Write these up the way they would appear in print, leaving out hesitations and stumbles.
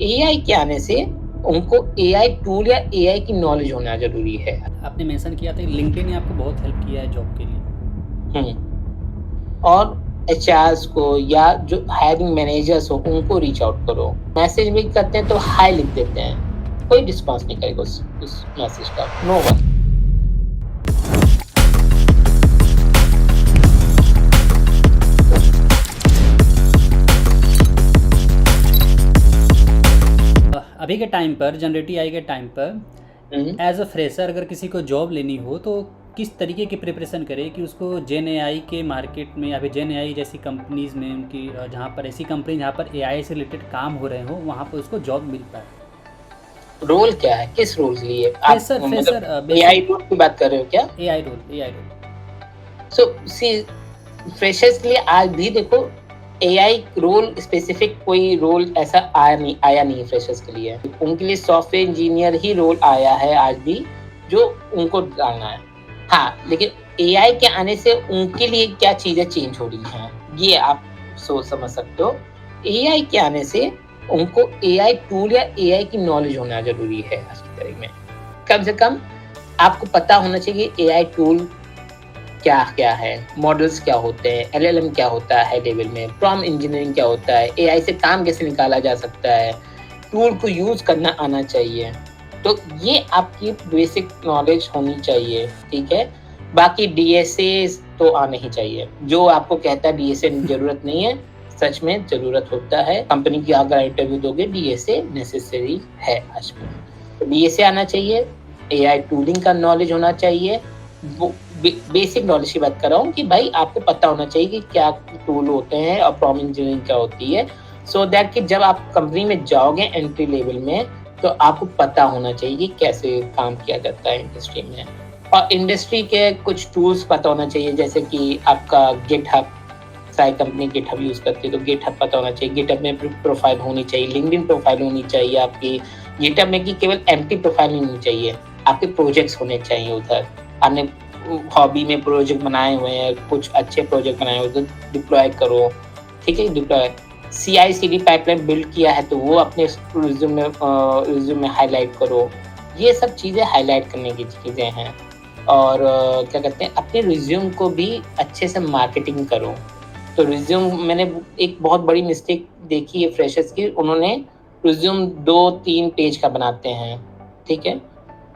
AI के आने से उनको एआई टूल या एआई की नॉलेज होना ज़रूरी है। आपने मेंशन किया था कि लिंक्डइन ने आपको बहुत हेल्प किया है जॉब के लिए। और एचआर्स को या जो हायरिंग मैनेजर्स हो उनको रीच आउट करो। मैसेज भी करते हैं तो हाय लिख देते हैं, कोई रिस्पॉन्स नहीं करेगा उस मैसेज का, नो वन। अभी के टाइम पर जनरेटिव एआई के टाइम पर एज अ फ्रेशर अगर किसी को जॉब लेनी हो तो किस तरीके की प्रिपरेशन करे कि उसको जेन एआई के मार्केट में या फिर जेन एआई जैसी कंपनीज़ में उनकी जहाँ पर ऐसी कंपनी जहाँ पर एआई से रिलेटेड काम हो रहे हो वहाँ पर उसको जॉब मिल पाए। रोल क्या है, किस रोल के लिए आप फ्रेशर एआई रोल की बात कर रहे हो क्या? AI role. So see, freshers के लिए आज भी देखो एआई रोल स्पेसिफिक कोई रोल ऐसा आया नहीं फ्रेशर्स के लिए। उनके लिए सॉफ्टवेयर इंजीनियर ही रोल आया है आज भी, जो उनको डालना है। हाँ, लेकिन एआई के आने से उनके लिए क्या चीजें चेंज हो रही हैं, ये आप सोच समझ सकते हो। एआई के आने से उनको एआई टूल या एआई की नॉलेज होना जरूरी है आज की तारीख में। कम से कम आपको पता होना चाहिए एआई टूल क्या क्या है, मॉडल्स क्या होते हैं, एलएलएम क्या होता है लेवल में, प्रॉम्प्ट इंजीनियरिंग क्या होता है, एआई से काम कैसे निकाला जा सकता है, टूल को यूज करना आना चाहिए। तो ये आपकी बेसिक नॉलेज होनी चाहिए, ठीक है। बाकी डीएसए तो आने ही चाहिए। जो आपको कहता है डीएसए जरूरत नहीं है, सच में जरूरत होता है। कंपनी की अगर इंटरव्यू दोगे डीएसए नेसेसरी है आज में, तो डीएसए आना चाहिए। एआई टूलिंग का नॉलेज होना चाहिए। वो बेसिक नॉलेज की बात कर रहा हूँ कि भाई आपको पता होना चाहिए कि क्या टूल होते हैं और प्रॉम्प्ट इंजीनियरिंग क्या होती है, सो दैट कि जब आप कंपनी में जाओगे एंट्री लेवल में तो आपको पता होना चाहिए कि कैसे काम किया जाता है इंडस्ट्री में। और इंडस्ट्री के कुछ टूल्स पता होना चाहिए, जैसे कि आपका गिटहब, सारी कंपनी गिटहब यूज करती है तो गिटहब पता होना चाहिए। गिटहब में प्रोफाइल होनी चाहिए, लिंक्डइन प्रोफाइल होनी चाहिए आपकी। गिटहब में कि केवल एम्प्टी प्रोफाइल नहीं होनी चाहिए, आपके प्रोजेक्ट्स होने चाहिए उधर। आपने हॉबी में प्रोजेक्ट बनाए हुए हैं, कुछ अच्छे प्रोजेक्ट बनाए हुए तो डिप्लॉय करो, ठीक है। डिप्लॉय CI/CD पाइपलाइन बिल्ड किया है तो वो अपने रिज्यूम में हाईलाइट करो। ये सब चीज़ें हाईलाइट करने की चीज़ें हैं। और क्या कहते हैं, अपने रिज्यूम को भी अच्छे से मार्केटिंग करो। तो रिज्यूम, मैंने एक बहुत बड़ी मिस्टेक देखी है फ्रेशर्स की, उन्होंने रिज्यूम 2-3 पेज का बनाते हैं, ठीक है।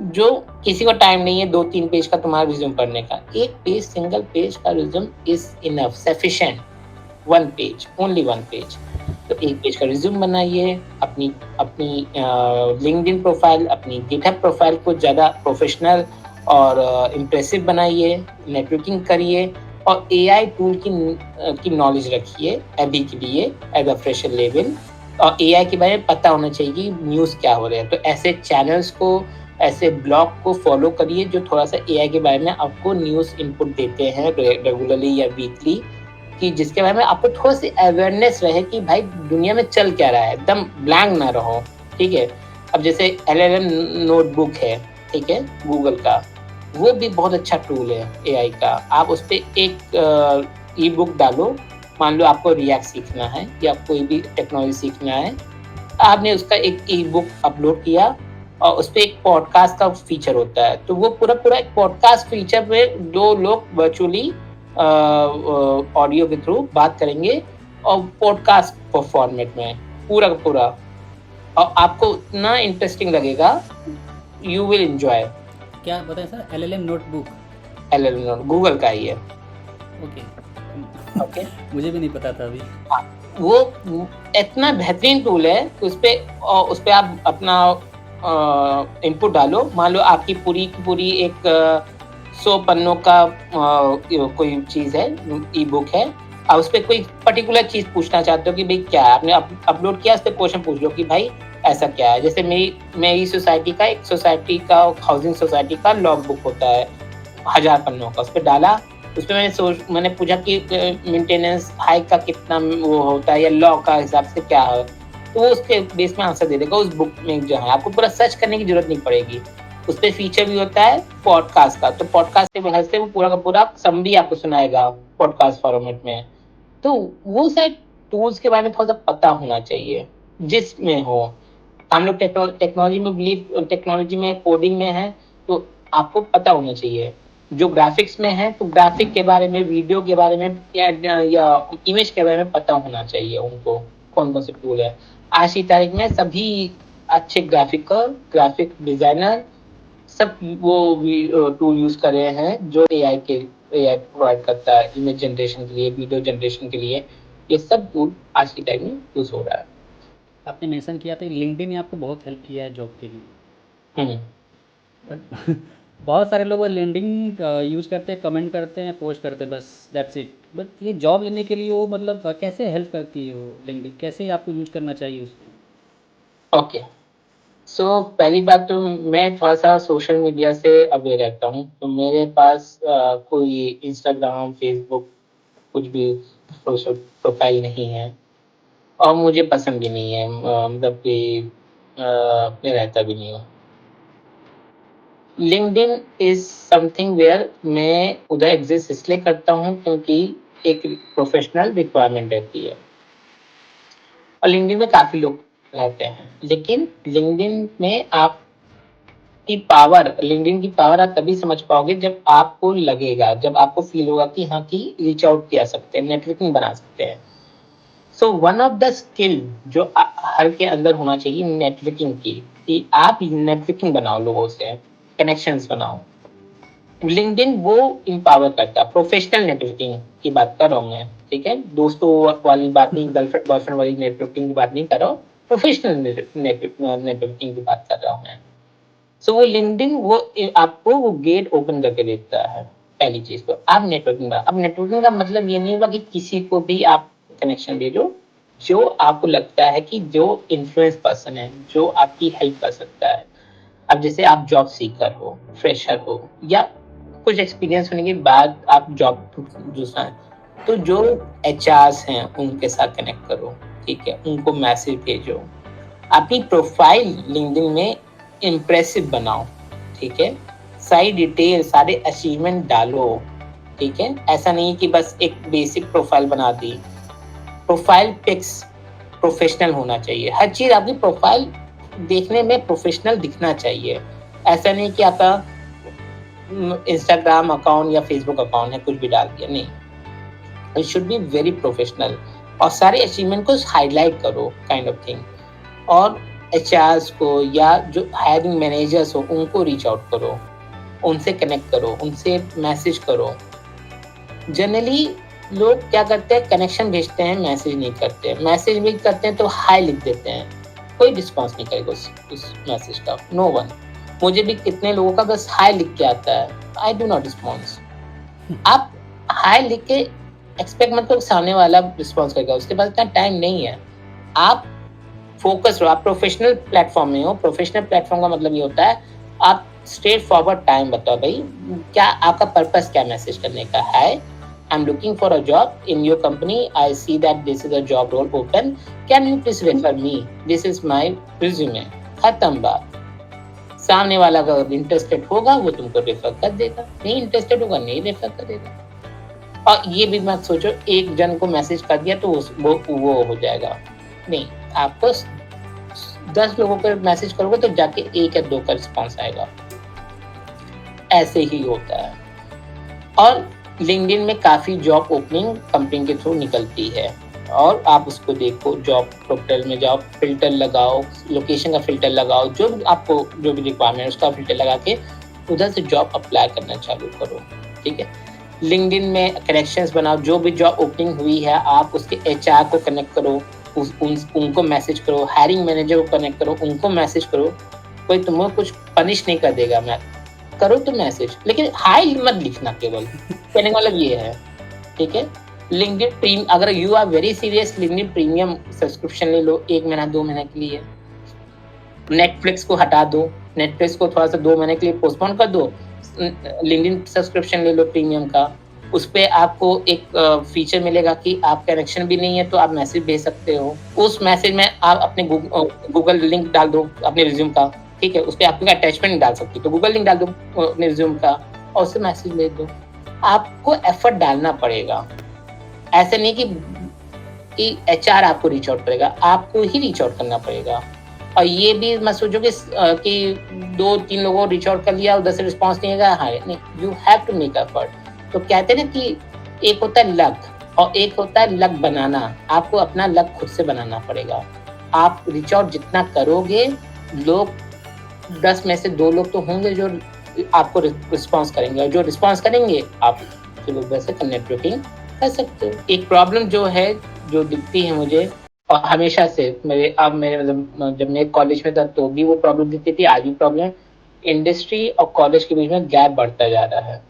जो किसी को टाइम नहीं है 2-3 पेज का तुम्हारा रिज्यूम पढ़ने का, एक पेज, सिंगल पेज का resume is enough, sufficient. 1 page, only 1 page. तो एक पेज का रिज्यूम बनाइए। अपनी अपनी लिंक्डइन प्रोफाइल, अपनी गिटहब प्रोफाइल को ज़्यादा प्रोफेशनल और इम्प्रेसिव बनाइए, नेटवर्किंग करिए और एआई टूल की नॉलेज रखिए अभी के लिए एज अ फ्रेशर लेवल। और एआई के बारे में पता होना चाहिए कि न्यूज़ क्या हो रहा है। तो ऐसे चैनल्स को, ऐसे ब्लॉग को फॉलो करिए जो थोड़ा सा एआई के बारे में आपको न्यूज़ इनपुट देते हैं रेगुलरली या वीकली, कि जिसके बारे में आपको थोड़ी सी अवेयरनेस रहे कि भाई दुनिया में चल क्या रहा है, एकदम ब्लैंक ना रहो, ठीक है। अब जैसे एलएलएम नोटबुक है, ठीक है, गूगल का, वो भी बहुत अच्छा टूल है एआई का। आप उस पर एक ई बुक डालो, मान लो आपको रिएक्ट सीखना है या कोई भी टेक्नोलॉजी सीखना है, आपने उसका एक ई बुक अपलोड किया और उस पर एक पॉडकास्ट का फीचर होता है, तो वो पूरा पूरा एक पॉडकास्ट फीचर में 2 लोग वर्चुअली ऑडियो के थ्रू बात करेंगे और पॉडकास्ट फॉर्मेट में पूरा का पूरा, और आपको इतना इंटरेस्टिंग लगेगा, यू विल एंजॉय। क्या बताएं sir? LLM notebook? LLM Google का ही है। ओके। मुझे भी नहीं पता था अभी। वो इतना बेहतरीन टूल है कि उस पे आप अपना इनपुट डालो। मान लो आपकी पूरी की पूरी एक 100 पन्नों का कोई चीज़ है, ई बुक है। आप उस पर कोई पर्टिकुलर चीज़ पूछना चाहते हो कि भाई क्या है, आपने अपलोड किया, उस पर क्वेश्चन पूछ लो कि भाई ऐसा क्या है। जैसे मेरी सोसाइटी का, एक सोसाइटी का, हाउसिंग सोसाइटी का लॉग बुक होता है 1000 पन्नों का, उस पर डाला। उसमें मैंने पूछा कि मेंटेनेंस हाइक का कितना वो होता है या लॉ का हिसाब से क्या है, तो वो उसके बेस में आंसर दे देगा उस बुक में जो है। आपको पूरा सर्च करने की जरूरत नहीं पड़ेगी। उस पर फीचर भी होता है पॉडकास्ट का, तो पॉडकास्ट के वजह से वो पूरा का पूरा समरी आपको सुनाएगा पॉडकास्ट फॉर्मेट में। तो वो सारे टूल्स के बारे में थोड़ा सा पता होना चाहिए जिसमें हो। हम लोग टेक्नोलॉजी में कोडिंग में है, तो आपको पता होना चाहिए। जो ग्राफिक्स में है तो ग्राफिक के बारे में, वीडियो के बारे में या इमेज के बारे में पता होना चाहिए उनको, कौन कौन से टूल है। आज की तारीख में सभी अच्छे ग्राफिक डिजाइनर सब वो टूल यूज कर रहे हैं जो एआई प्रोवाइड करता है इमेज जनरेशन के लिए, वीडियो जनरेशन के लिए। ये सब टूल आज की टाइम में यूज हो रहा है। आपने मेंशन किया था लिंक्डइन ने आपको बहुत हेल्प किया है जॉब के लिए। बट बहुत सारे लोग लिंक्डइन यूज़ करते हैं, कमेंट करते हैं, पोस्ट करते हैं, बस दैट्स इट। बट ये जॉब लेने के लिए वो मतलब कैसे हेल्प करती है वो लिंक्डइन, कैसे आपको यूज़ करना चाहिए उसको? ओके, सो पहली बात तो मैं थोड़ा सा सोशल मीडिया से अवेयर रहता हूँ, तो मेरे पास कोई इंस्टाग्राम, फेसबुक कुछ भी सोशल प्रोफाइल नहीं है, और मुझे पसंद भी नहीं है, मतलब कि मैं रहता भी नहीं हूँ। लिंक्डइन इज समथिंग वेयर मैं उधर एग्जिस्ट इसलिए करता हूँ क्योंकि एक प्रोफेशनल रिक्वायरमेंट रहती है, और लिंक्डइन में काफी लोग रहते हैं। लेकिन लिंक्डइन की पावर आप तभी समझ पाओगे जब आपको लगेगा, जब आपको फील होगा कि हाँ, कि रीच आउट किया सकते हैं, नेटवर्किंग बना सकते हैं। So one of the skill जो हर के अंदर होना चाहिए नेटवर्किंग की, कि आप नेटवर्किंग बनाओ, लोगों से कनेक्शंस बनाओ। लिंक्डइन वो इंपावर करता है। प्रोफेशनल नेटवर्किंग की बात कर रहा हूँ मैं, ठीक है, दोस्तों वाली बात नहीं, गर्लफ्रेंड बॉयफ्रेंड वाली नेटवर्किंग की बात नहीं कर रहा हूँ, प्रोफेशनल नेटवर्किंग की बात कर रहा हूँ मैं। सो वो लिंक्डइन वो आपको वो गेट ओपन करके देता है। पहली चीज तो आप नेटवर्किंग, अब नेटवर्किंग का मतलब ये नहीं होगा कि किसी को भी आप कनेक्शन दे दो, जो आपको लगता है कि जो इन्फ्लुएंस पर्सन है, जो आपकी हेल्प कर सकता है। अब जैसे आप जॉब सीकर हो, फ्रेशर हो, या कुछ एक्सपीरियंस होने के बाद आप जॉब दूसरा है, तो जो एचआरस हैं उनके साथ कनेक्ट करो, ठीक है, उनको मैसेज भेजो, अपनी प्रोफाइल लिंक्डइन में इम्प्रेसिव बनाओ, ठीक है, सारी डिटेल, सारे अचीवमेंट डालो, ठीक है। ऐसा नहीं कि बस एक बेसिक प्रोफाइल बना दी। प्रोफाइल पिक्स प्रोफेशनल होना चाहिए, हर चीज आपकी प्रोफाइल देखने में प्रोफेशनल दिखना चाहिए। ऐसा नहीं कि आपका इंस्टाग्राम अकाउंट या फेसबुक अकाउंट है, कुछ भी डाल दिया, नहीं, it should be very professional. और सारे अचीवमेंट को हाईलाइट करो, काइंड ऑफ थिंग। और एचआरस को या जो हायरिंग मैनेजर्स हो उनको रीच आउट करो, उनसे कनेक्ट करो, उनसे मैसेज करो। जनरली लोग क्या करते हैं, कनेक्शन भेजते हैं, मैसेज नहीं करते। मैसेज भी करते हैं तो हाई लिख देते हैं, कोई रिस्पॉन्स नहीं करेगा उस मैसेज का, नो वन। मुझे भी कितने लोगों का बस हाई लिख के आता है, आई डू नॉट रिस्पॉन्स। आप हाई लिख के एक्सपेक्ट मत करो सामने वाला रिस्पॉन्स करेगा, उसके पास इतना टाइम नहीं है। आप फोकस रहो, आप प्रोफेशनल प्लेटफॉर्म में हो। प्रोफेशनल प्लेटफॉर्म का मतलब ये होता है आप स्ट्रेट फॉरवर्ड टाइम बताओ, भाई क्या आपका पर्पस, क्या मैसेज करने का है। I am looking for a job in your company, I see that this is a job role open, can you please refer me, this is my resume, खत्म बात। सामने वाला अगर इंटरेस्टेड होगा वो तुमको रेफर कर देगा, नहीं इंटरेस्टेड होगा नहीं रेफर कर देगा। और ये भी मत सोचो एक जन को मैसेज कर दिया तो वो हो जाएगा, नहीं, आपको 10 लोगों को मैसेज करोगे तो जाके 1 या 2 का रिस्पॉन्स आएगा। ऐसे ही होता है। और लिंक्डइन में काफी जॉब ओपनिंग कंपनी के थ्रू निकलती है, और आप उसको देखो, जॉब प्रोफाइल में जाओ, फिल्टर लगाओ, लोकेशन का फिल्टर लगाओ, जो भी रिक्वायरमेंट है उसका फिल्टर लगा के उधर से जॉब अप्लाई करना चालू करो, ठीक है। लिंक्डइन में कनेक्शंस बनाओ, जो भी जॉब ओपनिंग हुई है आप उसके एचआर को कनेक्ट करो, उनको मैसेज करो, हायरिंग मैनेजर को कनेक्ट करो, उनको मैसेज करो। कोई तुम्हें कुछ पनिश नहीं कर देगा, मैं करो तो मैसेज, लेकिन हाई मत लिखना। केवल कहने का मतलब ये है, ठीक है। लिंक्डइन प्रीमियम, अगर you are very serious, LinkedIn premium subscription ले लो 1 महीना 2 महीने के लिए। नेटफ्लिक्स को हटा दो, नेटफ्लिक्स को थोड़ा सा 2 महीने के लिए पोस्टपोन कर दो, लिंक्डइन सब्सक्रिप्शन ले लो प्रीमियम का। उस पे आपको एक फीचर मिलेगा कि आप कनेक्शन भी नहीं है तो आप मैसेज भेज सकते हो। उस मैसेज में आप अपने गूगल लिंक डाल दो अपने रिज्यूम का, ठीक है, उस पर अपने अटैचमेंट डाल सकते हो, तो गूगल लिंक डाल दो अपने रिज्यूम का और उससे मैसेज भेज दो। आपको एफर्ट डालना पड़ेगा, ऐसे नहीं कि एचआर आपको रीच आउट करेगा, आपको ही रीच आउट करना पड़ेगा। और ये भी मत सोचो कि 2-3 लोगों को रीच आउट कर लिया, उधर से रिस्पॉन्स नहीं आएगा, हाँ, नहीं, you have to make effort. तो कहते हैं ना कि एक होता है लक और एक होता है लक बनाना। आपको अपना लक खुद से बनाना पड़ेगा। आप रीच आउट जितना करोगे, लोग 10 में से 2 लोग तो होंगे जो आपको रिस्पॉन्स करेंगे, और जो रिस्पॉन्स करेंगे आप लोग वैसे नेटवर्किंग कर सकते हो। एक प्रॉब्लम जो है, जो दिखती है मुझे, और हमेशा से मेरे मतलब जब मैं कॉलेज में था तो भी वो प्रॉब्लम दिखती थी, आज भी प्रॉब्लम, इंडस्ट्री और कॉलेज के बीच में गैप बढ़ता जा रहा है।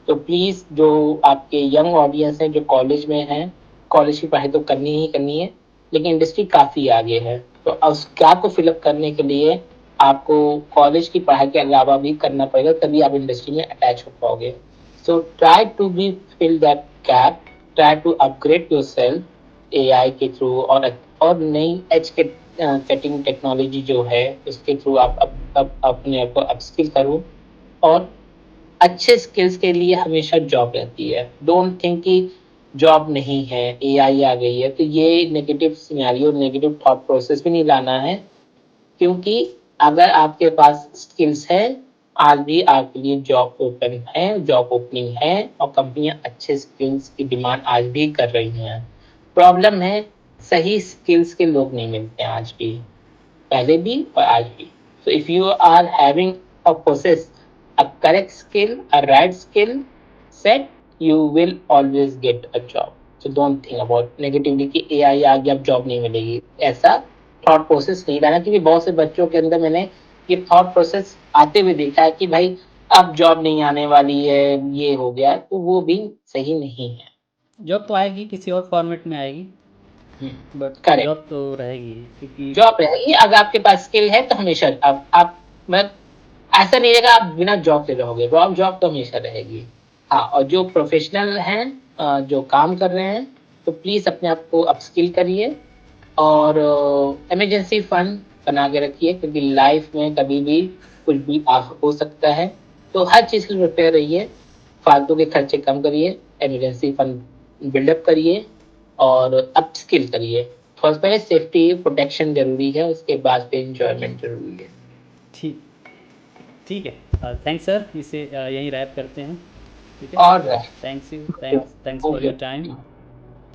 तो प्लीज जो आपके यंग ऑडियंस है जो कॉलेज में है, कॉलेज की पढ़ाई तो करनी ही करनी है, लेकिन इंडस्ट्री काफी आगे है। तो उस गैप को फिलअप करने के लिए आपको कॉलेज की पढ़ाई के अलावा भी करना पड़ेगा, तभी आप इंडस्ट्री में अटैच हो पाओगे। So try to be fill that gap, try to upgrade yourself AI के थ्रू, और नई एज के कटिंग टेक्नोलॉजी जो है उसके थ्रू आप अपने आप को अपस्किल करो। और अच्छे स्किल्स के लिए हमेशा जॉब रहती है। डोंट थिंक कि जॉब नहीं है, एआई आ गई है, तो ये negative scenario, negative thought process भी नहीं लाना है। क्योंकि अगर आपके पास स्किल्स है, आज भी आपके लिए जॉब ओपन है, जॉब ओपनिंग है, और कंपनियां अच्छे स्किल्स की डिमांड आज भी कर रही हैं। प्रॉब्लम है, सही स्किल्स के लोग नहीं मिलते हैं आज भी, पहले भी और आज भी। So if you are having or possess a correct skill, a right skill set, you will always get a job. So don't think about negatively कि AI आ गया अब जॉब नहीं मिलेगी, ऐसा थॉट प्रोसेस नहीं लाना। क्योंकि बहुत से बच्चों के अंदर मैंने ये थॉट प्रोसेस आते हुए देखा है कि भाई अब जॉब नहीं आने वाली है, ये हो गया, तो वो भी सही नहीं है। जॉब तो आएगी, किसी और फॉर्मेट में आएगी, बट करेक्ट, जॉब तो रहेगी, क्योंकि जॉब रहेगी। अगर आपके पास स्किल है तो हमेशा आप मैं ऐसा नहीं रहेगा आप बिना जॉब से रहोगे, जॉब तो हमेशा रहेगी। हाँ, और जो प्रोफेशनल हैं, जो काम कर रहे हैं, तो प्लीज अपने आप को अपस्किल करिए, और इमरजेंसी फंड बना के रखिए, क्योंकि लाइफ में कभी भी कुछ भी हो सकता है। तो हर चीज के लिए प्रिपेयर रहिए, फालतू के खर्चे कम करिए, इमरजेंसी फंड बिल्डअप करिए, और अपस्किल करिए। फर्स्ट पहले सेफ्टी प्रोटेक्शन जरूरी है, उसके बाद फिर इंजॉयमेंट जरूरी है। ठीक ठीक है। थैंक्स सर, इसे यहीं रैप करते हैं। ठीक है, और thanks you, thanks for your time.